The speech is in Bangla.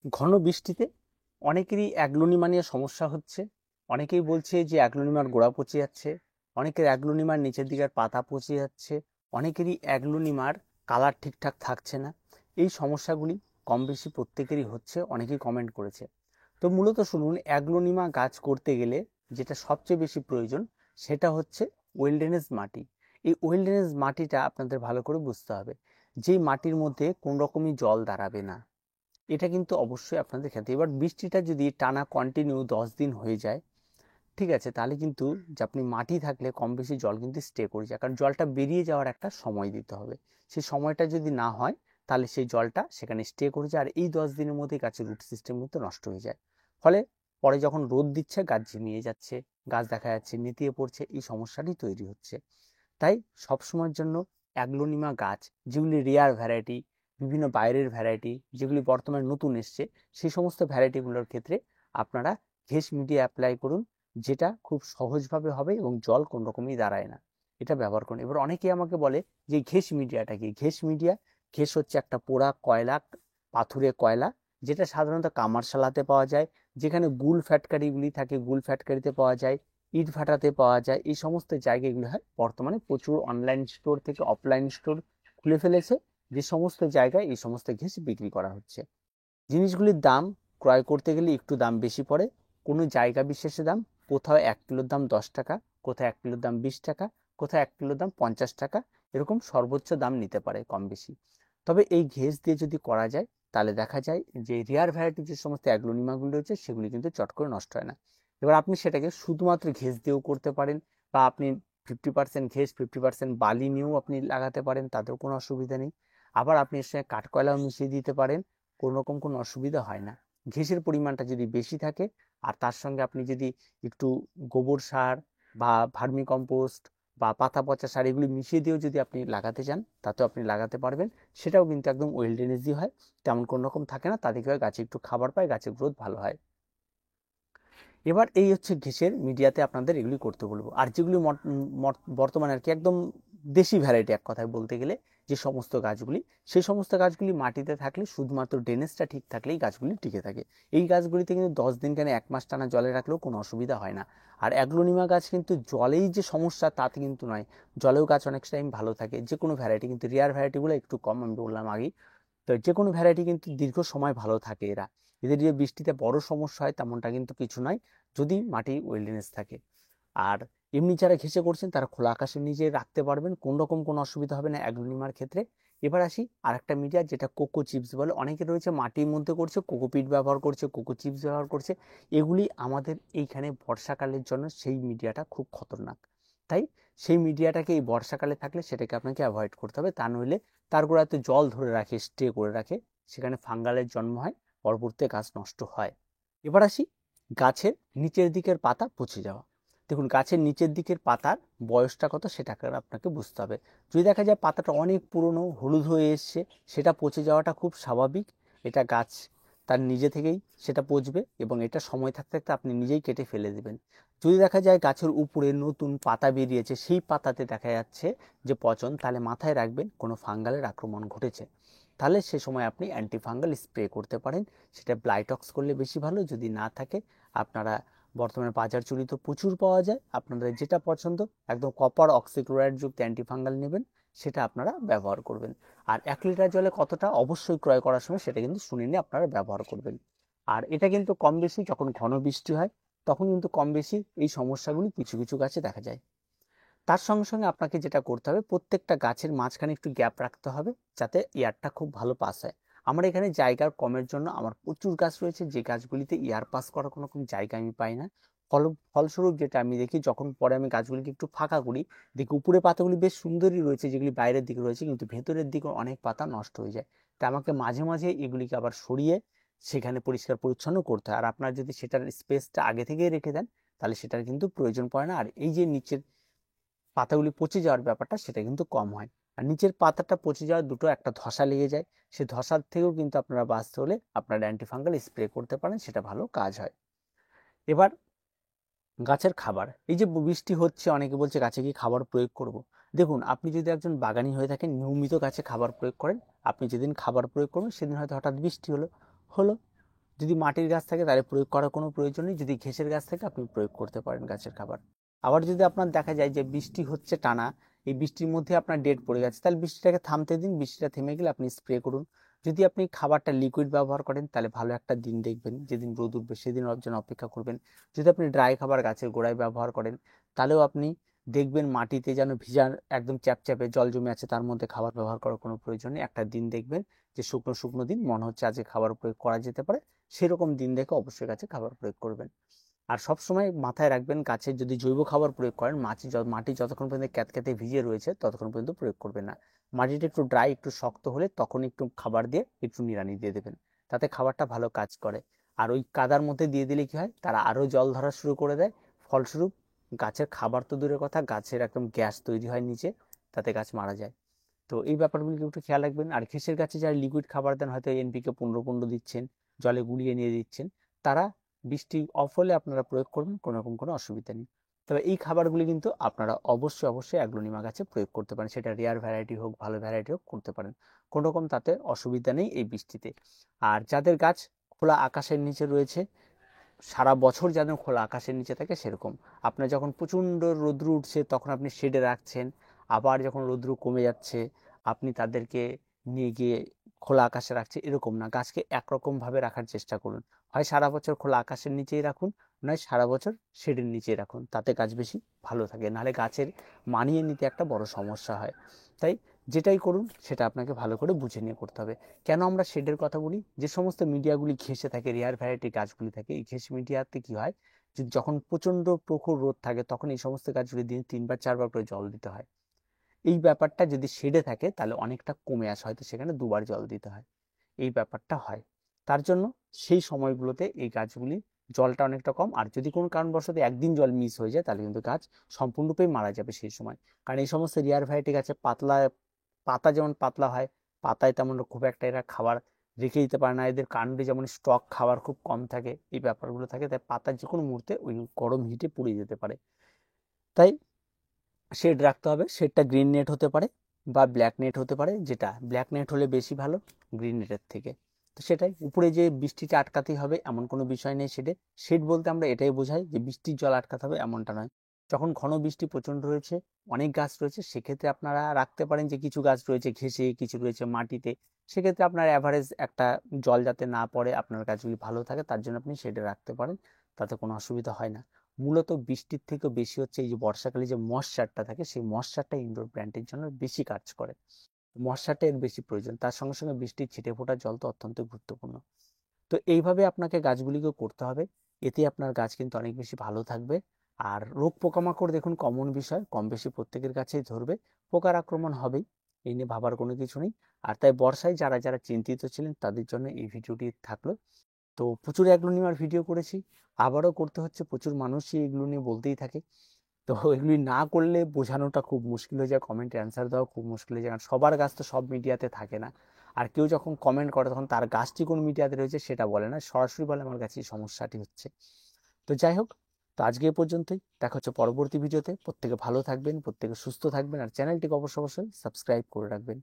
ঘন বৃষ্টিতে অনেকেরই অ্যাগ্লোনিমা নিয়ে সমস্যা হচ্ছে। অনেকেই বলছে যে অ্যাগ্লোনিমার গোড়া পচে যাচ্ছে, অনেকের অ্যাগ্লোনিমার নিচের দিকের পাতা পচে যাচ্ছে, অনেকেরই অ্যাগ্লোনিমার কালার ঠিকঠাক থাকছে না। এই সমস্যাগুলি কম বেশি প্রত্যেকেরই হচ্ছে, অনেকেই কমেন্ট করেছে। তো মূলত শুনুন, অ্যাগ্লোনিমা গাছ করতে গেলে যেটা সবচেয়ে বেশি প্রয়োজন সেটা হচ্ছে ওয়েলডেনেস মাটি। এই ওয়েলডেনেস মাটিটা আপনাদের ভালো করে বুঝতে হবে, যেই মাটির মধ্যে কোন রকমই জল দাঁড়াবে না। এটা কিন্তু অবশ্যই আপনাদের ক্ষেত্রে। এবার বৃষ্টিটা যদি টানা কন্টিনিউ 10 দিন হয়ে যায়, ঠিক আছে, তাহলে কিন্তু যে আপনি মাটি থাকলে কম বেশি জল কিন্তু স্টে করে যায়, কারণ জলটা বেরিয়ে যাওয়ার একটা সময় দিতে হবে। সেই সময়টা যদি না হয় তাহলে সেই জলটা সেখানে স্টে করে যায়, আর এই 10 দিনের মধ্যে গাছের রুট সিস্টেম কিন্তু নষ্ট হয়ে যায়। ফলে পরে যখন রোদ দিচ্ছে গাছ ঝিমিয়ে যাচ্ছে, গাছ দেখা যাচ্ছে নেতিয়ে পড়ছে, এই সমস্যাটি তৈরি হচ্ছে। তাই সবসময়ের জন্য অ্যাগ্লোনিমা গাছ, যেগুলি রেয়ার ভ্যারাইটি, বিভিন্ন বাইরের ভ্যারাইটি যেগুলি বর্তমানে নতুন এসছে, সেই সমস্ত ভ্যারাইটিগুলোর ক্ষেত্রে আপনারা ঘেস মিডিয়া অ্যাপ্লাই করুন, যেটা খুব সহজভাবে হবে এবং জল কোনো রকমই দাঁড়ায় না। এটা ব্যবহার করুন। এবার অনেকেই আমাকে বলে যে ঘেস মিডিয়াটা কি? ঘেস মিডিয়া, ঘেস হচ্ছে একটা পোড়া কয়লা, পাথুরে কয়লা, যেটা সাধারণত কামারশালাতে পাওয়া যায়, যেখানে গুল ফ্যাক্টরিগুলি থাকে, গুল ফ্যাক্টরিতে পাওয়া যায়, ইট ভাটাতে পাওয়া যায়। এই সমস্ত জায়গাগুলো হয় বর্তমানে প্রচুর অনলাইন স্টোর থেকে অফলাইন স্টোর খুলে ফেলেছে, যে সমস্ত জায়গায় এই সমস্ত ঘেঁস বিক্রি করা হচ্ছে। জিনিসগুলির দাম ক্রয় করতে গেলে একটু দাম বেশি পড়ে, কোনো জায়গা বিশেষে দাম। কোথাও 1 কিলোর দাম 10 টাকা, কোথাও 1 কিলোর দাম 20 টাকা, কোথাও 1 কিলোর দাম 50 টাকা, এরকম সর্বোচ্চ দাম নিতে পারে কম বেশি। তবে এই ঘেঁস দিয়ে যদি করা যায় তাহলে দেখা যায় যে রেয়ার ভ্যারাইটি যে সমস্ত অ্যাগ্লোনিমাগুলি রয়েছে সেগুলি কিন্তু চট করে নষ্ট হয় না। এবার আপনি সেটাকে শুধুমাত্র ঘেঁস দিয়েও করতে পারেন, বা আপনি 50% ঘেঁস 50% বালি নিয়েও আপনি লাগাতে পারেন, তাতেও কোনো অসুবিধা নেই। আবার আপনি এর সঙ্গে কাঠকয়লাও মিশিয়ে দিতে পারেন, কোনো রকম কোনো অসুবিধা হয় না। ঘেঁসের পরিমাণটা যদি বেশি থাকে আর তার সঙ্গে আপনি যদি একটু গোবর সার বা ভার্মি কম্পোস্ট বা পাতা পচা সার এগুলি মিশিয়ে দিয়েও যদি আপনি লাগাতে চান, তাতেও আপনি লাগাতে পারবেন। সেটাও কিন্তু একদম ওয়েলডেনেসই হয়, তেমন কোনো রকম থাকে না। তাতে কি হয়, গাছে একটু খাবার পায়, গাছের গ্রোথ ভালো হয়। এবার এই হচ্ছে ঘেঁষের মিডিয়াতে আপনাদের এগুলি করতে বলবো। আর যেগুলি বর্তমানে আর কি একদম দেশি ভ্যারাইটি, এক কথায় বলতে গেলে যে সমস্ত গাছগুলি, সেই সমস্ত গাছগুলি মাটিতে থাকলে শুধুমাত্র ড্রেনেজটা ঠিক থাকলেই গাছগুলি টিকে থাকে। এই গাছগুলিতে কিন্তু 10 দিন কেন 1 মাস টানা জলে রাখলেও কোনো অসুবিধা হয় না। আর অ্যাগ্লোনিমা গাছ কিন্তু জলেই যে সমস্যা তাতে কিন্তু নয়, জলেও গাছ অনেক টাইম ভালো থাকে। যে কোনো ভ্যারাইটি, কিন্তু রেয়ার ভ্যারাইটিগুলো একটু কম, আমি বললাম আগেই। তো যে কোনো ভ্যারাইটি কিন্তু দীর্ঘ সময় ভালো থাকে এরা। এদের যে বৃষ্টিতে বড় সমস্যা হয় তেমনটা কিন্তু কিছু নয়, যদি মাটি ওয়েলডেনেস থাকে। আর এমনি যারা ঘেঁষে করছেন তারা খোলা আকাশের নিচে রাখতে পারবেন, কোন রকম কোনো অসুবিধা হবে না অ্যাগ্লোনিমার ক্ষেত্রে। এবার আসি আর একটা মিডিয়া, যেটা কোকো চিপস বলে। অনেকে রয়েছে মাটির মধ্যে করছে, কোকোপিট ব্যবহার করছে, কোকো চিপস ব্যবহার করছে। এগুলি আমাদের এইখানে বর্ষাকালের জন্য সেই মিডিয়াটা খুব খতরনাক। তাই সেই মিডিয়াটাকে এই বর্ষাকালে থাকলে সেটাকে আপনাকে অ্যাভয়েড করতে হবে, তা নইলে তার গোড়াতে জল ধরে রাখে, স্টে করে রাখে, সেখানে ফাঙ্গালের জন্ম হয়, পরবর্তীতে গাছ নষ্ট হয়। এবার আসি গাছের নিচের দিকের পাতা পচে যাওয়া। দেখুন, গাছের নিচের দিকের পাতার বয়সটা কত সেটাকে আপনাকে বুঝতে হবে। যদি দেখা যায় পাতাটা অনেক পুরনো, হলুদ হয়ে এসছে, সেটা পচে যাওয়াটা খুব স্বাভাবিক। এটা গাছ তার নিজে থেকেই সেটা পচবে, এবং এটা সময় থাকতে থাকতে আপনি নিজেই কেটে ফেলে দেবেন। যদি দেখা যায় গাছের উপরে নতুন পাতা বেরিয়েছে, সেই পাতাতে দেখা যাচ্ছে যে পচন, তাহলে মাথায় রাখবেন কোনো ফাঙ্গালের আক্রমণ ঘটেছে। তাহলে সে সময় আপনি অ্যান্টিফাঙ্গাল স্প্রে করতে পারেন। সেটা ব্লাইটক্স করলে বেশি ভালো। যদি না থাকে, আপনারা বর্তমানে বাজার চুরি তো প্রচুর পাওয়া যায়, আপনাদের যেটা পছন্দ একদম কপার অক্সিক্লোরাইড যুক্ত অ্যান্টিফাঙ্গাল নেবেন, সেটা আপনারা ব্যবহার করবেন। আর 1 লিটার জলে কতটা অবশ্যই ক্রয় করার সময় সেটা কিন্তু শুনে নিয়ে আপনারা ব্যবহার করবেন। আর এটা কিন্তু কম বেশি যখন ঘন বৃষ্টি হয় তখন কিন্তু কম বেশি এই সমস্যাগুলি কিছু কিছু গাছে দেখা যায়। তার সঙ্গে সঙ্গে আপনাকে যেটা করতে হবে, প্রত্যেকটা গাছের মাঝখানে একটু গ্যাপ রাখতে হবে, যাতে এয়ারটা খুব ভালো পাস হয়। আমার এখানে জায়গার কমের জন্য আমার প্রচুর গাছ রয়েছে যে গাছগুলিতে এয়ার পাস করার কোনো রকম জায়গা আমি পাই না। ফলস্বরূপ যেটা আমি দেখি, যখন পরে আমি গাছগুলিকে একটু ফাঁকা করি, দেখি উপরে পাতাগুলি বেশ সুন্দরই রয়েছে, যেগুলি বাইরের দিকে রয়েছে, কিন্তু ভেতরের দিকে অনেক পাতা নষ্ট হয়ে যায়। তা আমাকে মাঝে মাঝে এগুলিকে আবার সরিয়ে সেখানে পরিষ্কার পরিচ্ছন্ন করতে হয়। আর আপনার যদি সেটার স্পেসটা আগে থেকেই রেখে দেন, তাহলে সেটার কিন্তু প্রয়োজন পড়ে না। আর এই যে নিচের পাতাগুলি পচে যাওয়ার ব্যাপারটা, সেটা কিন্তু কম হয়। আর নিচের পাতাটা পচে যাওয়ার দুটো একটা ধসা লেগে যায়, সেই ধসার থেকেও কিন্তু আপনারা বাঁচতে হলে আপনারা অ্যান্টিফাঙ্গাল স্প্রে করতে পারেন, সেটা ভালো কাজ হয়। এবার গাছের খাবার, এই যে বৃষ্টি হচ্ছে, অনেকে বলছে গাছে কি খাবার প্রয়োগ করব। দেখুন, আপনি যদি একজন বাগানি হয়ে থাকেন, নিয়মিত গাছে খাবার প্রয়োগ করেন, আপনি যেদিন খাবার প্রয়োগ করবেন সেদিন হয়তো হঠাৎ বৃষ্টি হলো, যদি মাটির গাছ থাকে তাহলে প্রয়োগ করার কোনো প্রয়োজন নেই, যদি ঘেঁষের গাছ থাকে আপনি প্রয়োগ করতে পারেন গাছের খাবার। আবার যদি আপনার দেখা যায় যে বৃষ্টি হচ্ছে টানা, এই বৃষ্টির মধ্যে আপনার ডেট পড়ে গেছে, তাহলে বৃষ্টিটাকে থামতে দিন, বৃষ্টিটা থেমে গেলে আপনি স্প্রে করুন। যদি আপনি খাবারটা লিকুইড ব্যবহার করেন তাহলে ভালো একটা দিন দেখবেন, যেদিন রোদ উঠবে সেদিন ওর জন্য অপেক্ষা করবেন। যদি আপনি ড্রাই খাবার গাছের গোড়ায় ব্যবহার করেন তাহলেও আপনি দেখবেন মাটিতে যেন ভিজার একদম চ্যাপচ্যাপে জল জমে আছে, তার মধ্যে খাবার ব্যবহার করার কোনো প্রয়োজন নেই। একটা দিন দেখবেন যে শুকনো শুকনো দিন, মনে হচ্ছে আজকে খাবার প্রয়োগ করা যেতে পারে, সেরকম দিন দেখে অবশ্যই গাছে খাবার প্রয়োগ করবেন। আর সবসময় মাথায় রাখবেন, গাছে যদি জৈব খাবার প্রয়োগ করেন, মাটি যতক্ষণ পর্যন্ত ক্যাতক্যাতে ভিজে রয়েছে ততক্ষণ পর্যন্ত প্রয়োগ করবেন না। মাটিটা একটু ড্রাই, একটু শক্ত হলে তখন একটু খাবার দিয়ে একটু নিড়ানি দিয়ে দেবেন, তাতে খাবারটা ভালো কাজ করে। আর ওই কাদার মধ্যে দিয়ে দিলে কি হয়, তারা আরো জল ধরা শুরু করে দেয়, ফলস্বরূপ গাছের খাবার তো দূরের কথা, গাছের একদম গ্যাস তৈরি হয় নিচে, তাতে গাছ মারা যায়। তো এই ব্যাপারগুলিকে একটু খেয়াল রাখবেন। আর ঘেঁষের গাছে যারা লিকুইড খাবার দেন, হয়তো এনপিকে 15-15 দিচ্ছেন, জলে গুলিয়ে নিয়ে দিচ্ছেন, তারা বৃষ্টি অফ হলে আপনারা প্রয়োগ করবেন, কোনো রকম কোনো অসুবিধা নেই। তবে এই খাবারগুলি কিন্তু আপনারা অবশ্যই অবশ্যই অ্যাগ্লোনিমা গাছে প্রয়োগ করতে পারেন, সেটা রেয়ার ভ্যারাইটি হোক ভালো ভ্যারাইটি হোক করতে পারেন, কোনো রকম তাতে অসুবিধা নেই এই বৃষ্টিতে। আর যাদের গাছ খোলা আকাশের নিচে রয়েছে, সারা বছর যেন খোলা আকাশের নিচে থাকে সেরকম, আপনার যখন প্রচণ্ড রৌদ্র উঠছে তখন আপনি শেডে রাখছেন, আবার যখন রৌদ্র কমে যাচ্ছে আপনি তাদেরকে নিয়ে গিয়ে খোলা আকাশে রাখছে, এরকম না, গাছকে একরকমভাবে রাখার চেষ্টা করুন। হয় সারা বছর খোলা আকাশের নিচেই রাখুন, নয় সারা বছর শেডের নিচেই রাখুন, তাতে গাছ বেশি ভালো থাকে, নাহলে গাছের মানিয়ে নিতে একটা বড় সমস্যা হয়। তাই যেটাই করুন সেটা আপনাকে ভালো করে বুঝে নিয়ে করতে হবে। কেন আমরা শেডের কথা বলি, যে সমস্ত মিডিয়াগুলি ঘেঁষে থাকে, রেয়ার ভ্যারাইটি গাছগুলি থাকে, এই ঘেঁষ মিডিয়াতে কি হয়, যখন প্রচন্ড প্রখর রোদ থাকে তখন এই সমস্ত গাছগুলি দিনে 3-4 বার করে জল দিতে হয়। এই ব্যাপারটা যদি শেডে থাকে তাহলে অনেকটা কমে আসে, হয়তো সেখানে 2 বার জল দিতে হয়, এই ব্যাপারটা হয়। তার জন্য সেই সময়গুলোতে এই গাছগুলি জলটা অনেকটা কম, আর যদি কোনো কারণবশত একদিন জল মিস হয়ে যায় তাহলে কিন্তু গাছ সম্পূর্ণরূপে মারা যাবে সেই সময়। কারণ এই সমস্ত রেয়ার ভ্যারাইটি গাছে পাতলা পাতা যেমন পাতলা হয়, পাতায় তেমন খুব একটা এরা খাবার রেখে দিতে পারে না, এদের কাণ্ডে যেমন স্টক খাবার খুব কম থাকে, এই ব্যাপারগুলো থাকে, তাই পাতা যে কোনো মুহূর্তে ওই গরম হিটে পুড়ে যেতে পারে। তাই শেড রাখতে হবে, শেডটা গ্রিন নেট হতে পারে বা ব্ল্যাক নেট হতে পারে, যেটা ব্ল্যাক নেট হলে বেশি ভালো গ্রিন নেটের থেকে। তো সেটাই, উপরে যে বৃষ্টিটা আটকাতেই হবে এমন কোনো বিষয় নেই শেডে। শেড বলতে আমরা এটাই বোঝাই যে বৃষ্টির জল আটকাতে হবে এমনটা নয়। যখন ঘন বৃষ্টি প্রচণ্ড রয়েছে, অনেক গাছ রয়েছে, সেক্ষেত্রে আপনারা রাখতে পারেন যে কিছু গাছ রয়েছে ঘেঁষে, কিছু রয়েছে মাটিতে, সেক্ষেত্রে আপনার অ্যাভারেজ একটা জল যাতে না পড়ে আপনার গাছগুলি ভালো থাকে তার জন্য আপনি শেডে রাখতে পারেন, তাতে কোনো অসুবিধা হয় না। মূলত বৃষ্টির থেকেও বেশি হচ্ছে এই যে বর্ষাকালে যে ময়েশ্চারটা থাকে, সেই ময়েশ্চারটা ইনডোর প্ল্যান্টের জন্য বেশি কাজ করে, ময়েশ্চারটা এর বেশি প্রয়োজন, তার সঙ্গে সঙ্গে বৃষ্টির ছিটে ফোঁটা জল তো অত্যন্ত গুরুত্বপূর্ণ। তো এইভাবে আপনাকে গাছগুলিকে করতে হবে, এতে আপনার গাছ কিন্তু অনেক বেশি ভালো থাকবে। আর রোগ পোকামাকড় দেখুন কমন বিষয়, কম বেশি প্রত্যেকের কাছেই ধরবে, পোকার আক্রমণ হবেই, এই নিয়ে ভাবার কোনো কিছু নেই। আর তাই বর্ষায় যারা যারা চিন্তিত ছিলেন তাদের জন্য এই ভিডিওটি থাকলো। তো প্রচুর এগুলো নিয়ে আর ভিডিও করেছি, আবারও করতে হচ্ছে, প্রচুর মানুষই এগুলো নিয়ে বলতেই থাকে। তো এগুলি না করলে বোঝানোটা খুব মুশকিল হয়ে যায়, কমেন্টে অ্যান্সার দেওয়া খুব মুশকিল হয়ে যায়, কারণ সবার গাছ তো সব মিডিয়াতে থাকে না। আর কেউ যখন কমেন্ট করে তখন তার গাছটি কোন মিডিয়াতে রয়েছে সেটা বলে না, সরাসরি বলে আমার কাছে এই সমস্যাটি হচ্ছে। তো যাই হোক, তো আজকে এ পর্যন্তই, দেখা হচ্ছে পরবর্তী ভিডিওতে। প্রত্যেকে ভালো থাকবেন, প্রত্যেকে সুস্থ থাকবেন, আর চ্যানেলটিকে অবশ্যই অবশ্যই সাবস্ক্রাইব করে রাখবেন।